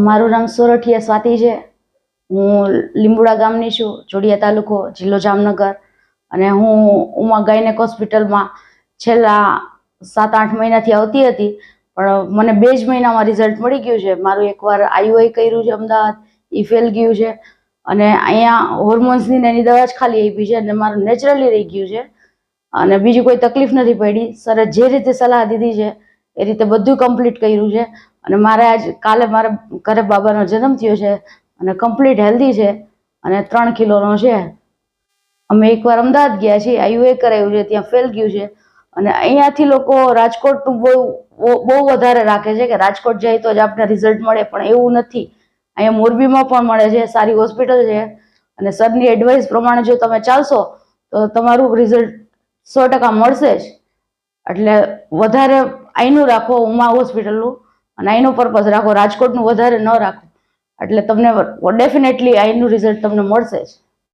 મારું નામ સોરઠિયા સ્વાતિ છે. હું લીંબુડા ગામની છું, જોડિયા તાલુકો, જિલ્લો જામનગર. અને હું ઉમા ગાયનેક હોસ્પિટલમાં છેલ્લા 7-8 મહિનાથી આવતી હતી, પણ મને 2 જ મહિનામાં રિઝલ્ટ મળી ગયું છે. મારું એકવાર આઈયુઆઈ કર્યું છે અમદાવાદ, એ ફેલ ગયું છે. અને અહીંયા હોર્મોન્સની એની દવા જ ખાલી આપી છે અને મારું નેચરલી રહી ગયું છે અને બીજી કોઈ તકલીફ નથી પડી. સરે જે રીતે સલાહ દીધી છે એ રીતે બધું કમ્પ્લીટ કર્યું છે. અને મારે કાલે મારા ઘરે બાબાનો જન્મ થયો છે અને કમ્પ્લીટ હેલ્ધી છે અને 3 કિલોનો છે. અમે એકવાર અમદાવાદ ગયા છીએ, આઈયુઆઈ કરાવ્યું છે, ત્યાં ફેલ ગયું છે. અને અહીંયાથી લોકો રાજકોટનું બહુ વધારે રાખે છે કે રાજકોટ જાય તો જ આપણે રિઝલ્ટ મળે, પણ એવું નથી. અહીંયા મોરબીમાં પણ મળે છે, સારી હોસ્પિટલ છે અને સરની એડવાઇસ પ્રમાણે જો તમે ચાલશો તો તમારું રિઝલ્ટ 100% મળશે જ. એટલે વધારે અહીંનું રાખો, ઉમા હોસ્પિટલનું, અને અહીંનો પર્પઝ રાખો, રાજકોટનું વધારે ન રાખો. એટલે તમને ડેફિનેટલી અહીંનું રિઝલ્ટ તમને મળશે જ.